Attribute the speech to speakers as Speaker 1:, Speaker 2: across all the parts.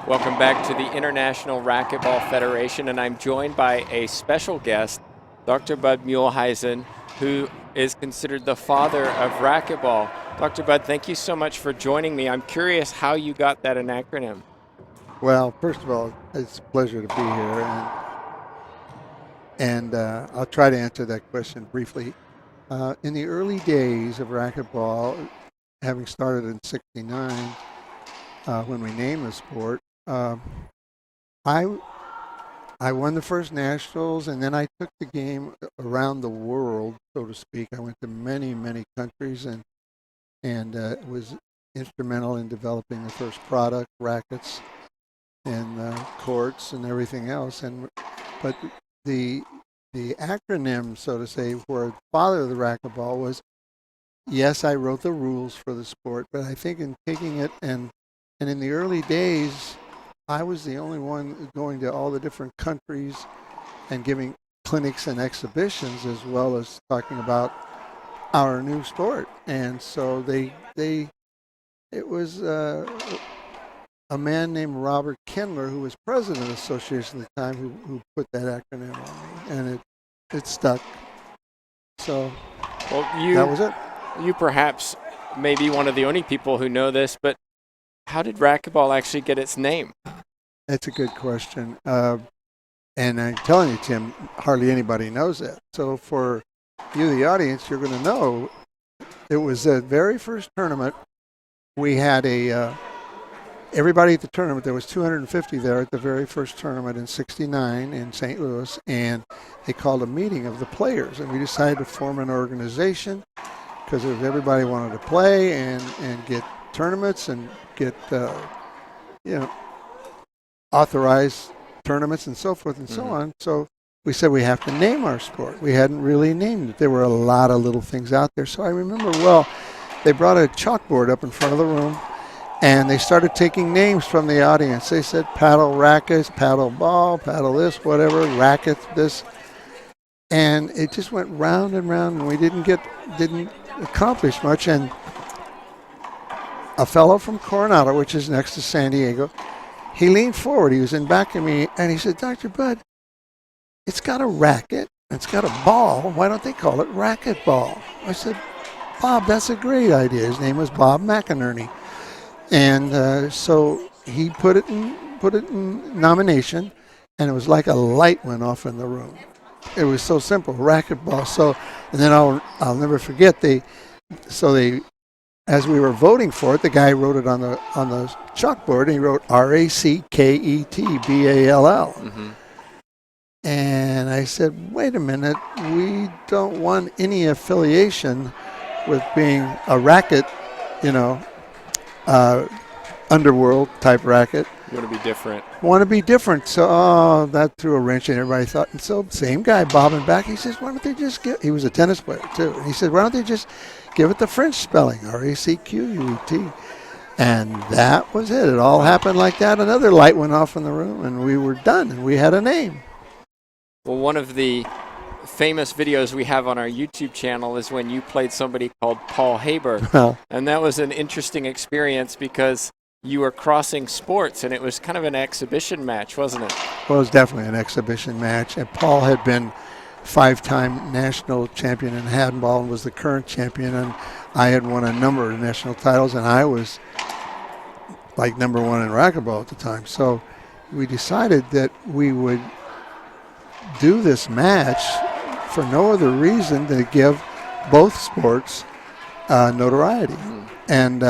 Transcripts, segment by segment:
Speaker 1: Welcome back to the International Racquetball Federation, and I'm joined by a special guest, Dr. Bud Muehleisen, who is considered the father of racquetball. Dr. Bud, thank you so much for joining me. I'm curious how you got that an acronym.
Speaker 2: Well, first of all, it's a pleasure to be here, and I'll try to answer that question briefly. In the early days of racquetball, having started in '69, when we named the sport, I I won the first nationals, and then I took the game around the world, so to speak. I went to many countries, and was instrumental in developing the first product, rackets, and courts, and everything else. But the acronym, so to say, for Father of the Racquetball was, yes, I wrote the rules for the sport, but I think in taking it and in the early days, I was the only one going to all the different countries and giving clinics and exhibitions, as well as talking about our new sport. And so it was a man named Robert Kindler, who was president of the association at the time, who put that acronym on me, and it stuck. So that was it.
Speaker 1: You perhaps may be one of the only people who know this, but how did racquetball actually get its name?
Speaker 2: That's a good question. And I'm telling you, Tim, hardly anybody knows that. So for you, the audience, you're going to know it was the very first tournament. We had everybody at the tournament. There was 250 there at the very first tournament in '69 in St. Louis, and they called a meeting of the players, and we decided to form an organization because everybody wanted to play and get tournaments and get authorized tournaments and so forth and so on. So we said we have to name our sport. We hadn't really named it. There were a lot of little things out there. So I remember, well, they brought a chalkboard up in front of the room, and they started taking names from the audience. They said paddle rackets, paddle ball, paddle this, whatever, racket this. And it just went round and round, and we didn't accomplish much. And a fellow from Coronado, which is next to San Diego, he leaned forward. He was in back of me, and he said, "Dr. Bud, it's got a racket, it's got a ball. Why don't they call it racquetball?" I said, "Bob, that's a great idea." His name was Bob McInerney, and so he put it in nomination, and it was like a light went off in the room. It was so simple, racquetball. So, and then I'll never forget as we were voting for it, the guy wrote it on the chalkboard, and he wrote RACKETBALL.
Speaker 1: Mm-hmm.
Speaker 2: And I said, wait a minute, we don't want any affiliation with being a racket, underworld type racket.
Speaker 1: You want to be different.
Speaker 2: Want to be different. So that threw a wrench in everybody thought. And so same guy bobbing back, he says, why don't they just he was a tennis player too. And he said, why don't they just give it the French spelling, RACQUET. And that was it. It all happened like that. Another light went off in the room, and we were done, and we had a name.
Speaker 1: Well, one of the famous videos we have on our YouTube channel is when you played somebody called Paul Haber.
Speaker 2: Well,
Speaker 1: and that was an interesting experience because you were crossing sports, and it was kind of an exhibition match, wasn't it?
Speaker 2: Well, it was definitely an exhibition match. And Paul had been 5-time national champion in handball and was the current champion. And I had won a number of national titles, and I was like number one in racquetball at the time. So we decided that we would do this match for no other reason than to give both sports notoriety and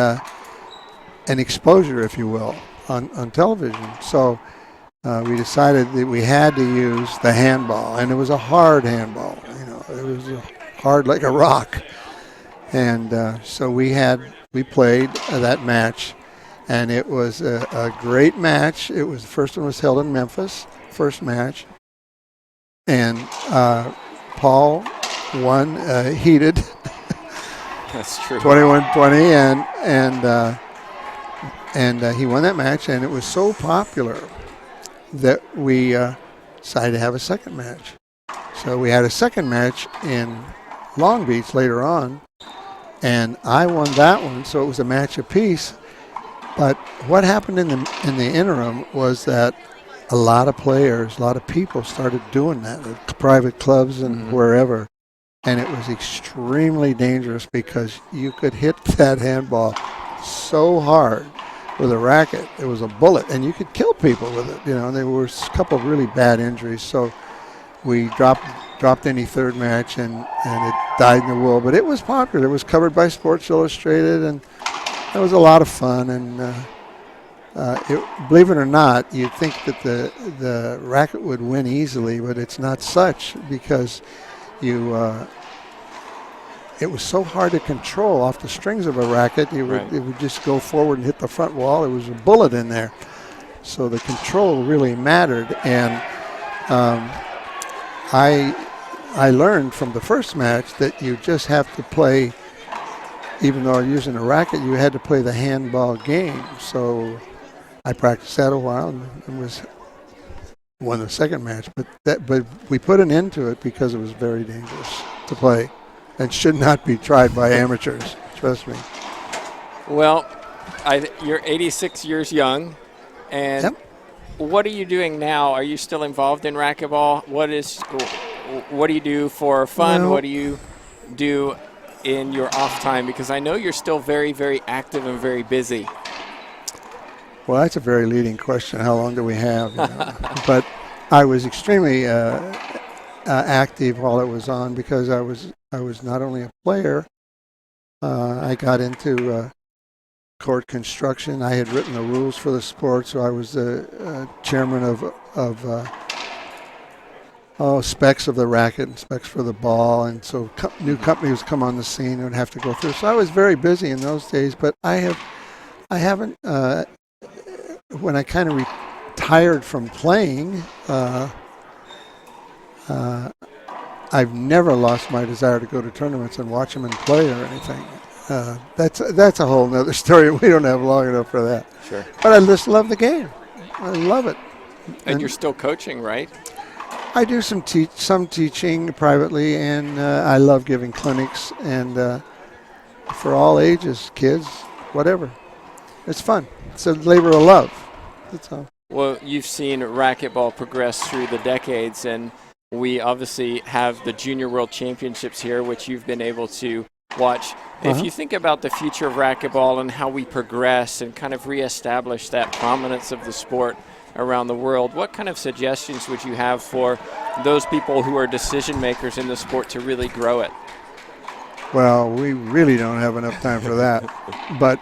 Speaker 2: exposure, if you will, on television. So we decided that we had to use the handball, and it was a hard handball. It was hard like a rock. And so we played that match, and it was a great match. It was the first one was held in Memphis, first match, and Paul won heated.
Speaker 1: That's true.
Speaker 2: 21-20, and he won that match, and it was so popular that we decided to have a second match. So we had a second match in Long Beach later on, and I won that one, so it was a match apiece. But what happened in the interim was that a lot of players, a lot of people started doing that at private clubs and wherever. And it was extremely dangerous because you could hit that handball so hard with a racket. It was a bullet, and you could kill people with it. And there were a couple of really bad injuries. So we dropped any third match, and it died in the wool. But it was popular. It was covered by Sports Illustrated, and it was a lot of fun. And believe it or not, you'd think that the racket would win easily, but it's not such because it was so hard to control off the strings of a racket. It would just go forward and hit the front wall. It was a bullet in there. So the control really mattered. And I learned from the first match that you just have to play, even though you're using a racket, you had to play the handball game. So I practiced that a while and won the second match. But we put an end to it because it was very dangerous to play and should not be tried by amateurs. Trust me.
Speaker 1: Well, you're 86 years young, and what are you doing now? Are you still involved in racquetball? What do you do for fun?
Speaker 2: Well,
Speaker 1: what do you do in your off time? Because I know you're still very, very active and very busy.
Speaker 2: Well, that's a very leading question. How long do we have? But I was extremely active while it was on because I was not only a player. I got into court construction. I had written the rules for the sport, so I was the chairman of specs of the racket and specs for the ball, and so new companies come on the scene and would have to go through. So I was very busy in those days, but I haven't. When I kind of retired from playing, I've never lost my desire to go to tournaments and watch them and play or anything. That's a whole other story. We don't have long enough for that.
Speaker 1: Sure.
Speaker 2: But I just love the game. I love it.
Speaker 1: And you're still coaching, right?
Speaker 2: I do some teaching privately, and I love giving clinics, and for all ages, kids, whatever. It's fun. It's a labor of love. That's all.
Speaker 1: Well, you've seen racquetball progress through the decades, and we obviously have the Junior World Championships here, which you've been able to watch. If you think about the future of racquetball and how we progress and kind of reestablish that prominence of the sport around the world, what kind of suggestions would you have for those people who are decision makers in the sport to really grow it?
Speaker 2: Well, we really don't have enough time for that. But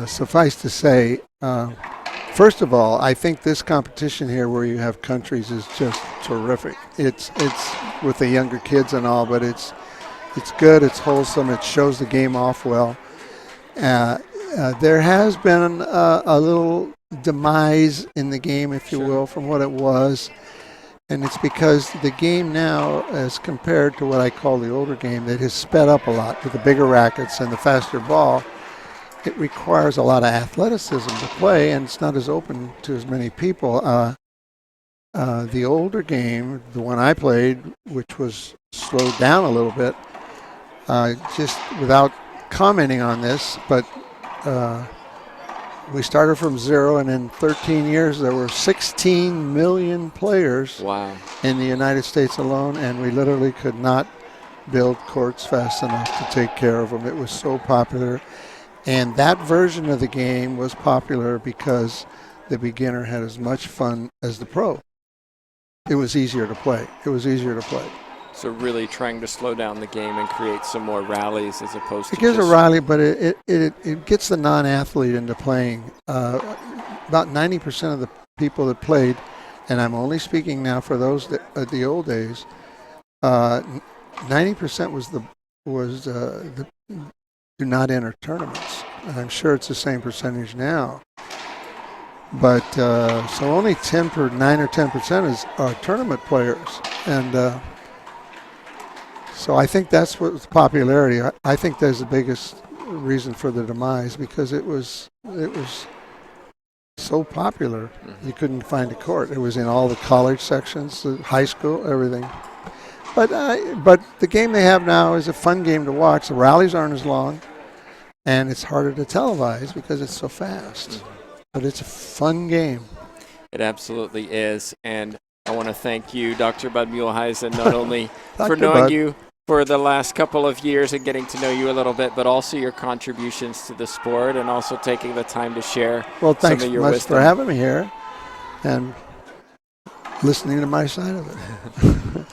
Speaker 2: suffice to say, first of all, I think this competition here where you have countries is just terrific. It's with the younger kids and all, but it's good, it's wholesome, it shows the game off well. There has been a little demise in the game, if you will, from what it was. And it's because the game now, as compared to what I call the older game, that has sped up a lot with the bigger rackets and the faster ball. It requires a lot of athleticism to play, and it's not as open to as many people. The older game, the one I played, which was slowed down a little bit, just without commenting on this, but we started from zero, and in 13 years there were 16 million players in the United States alone, and we literally could not build courts fast enough to take care of them. It was so popular. And that version of the game was popular because the beginner had as much fun as the pro. It was easier to play.
Speaker 1: So really trying to slow down the game and create some more rallies as opposed to
Speaker 2: it gives a rally, but it gets the non-athlete into playing. About 90% of the people that played, and I'm only speaking now for those that at the old days, 90% was do not enter tournaments. And I'm sure it's the same percentage now. But so only 9 or 10% are tournament players. And so I think that's what's popularity. I think that's the biggest reason for the demise, because it was so popular you couldn't find a court. It was in all the college sections, the high school, everything. But the game they have now is a fun game to watch. The rallies aren't as long. and it's harder to televise because it's so fast. But it's a fun game.
Speaker 1: It absolutely is. And I want to thank you, Dr. Bud Muehleisen, not only for
Speaker 2: Dr.
Speaker 1: knowing
Speaker 2: Bud.
Speaker 1: you for the last couple of years and getting to know you a little bit, but also your contributions to the sport and also taking the time to share
Speaker 2: Well,
Speaker 1: some
Speaker 2: thanks
Speaker 1: of your
Speaker 2: much
Speaker 1: wisdom.
Speaker 2: for having me here and listening to my side of it.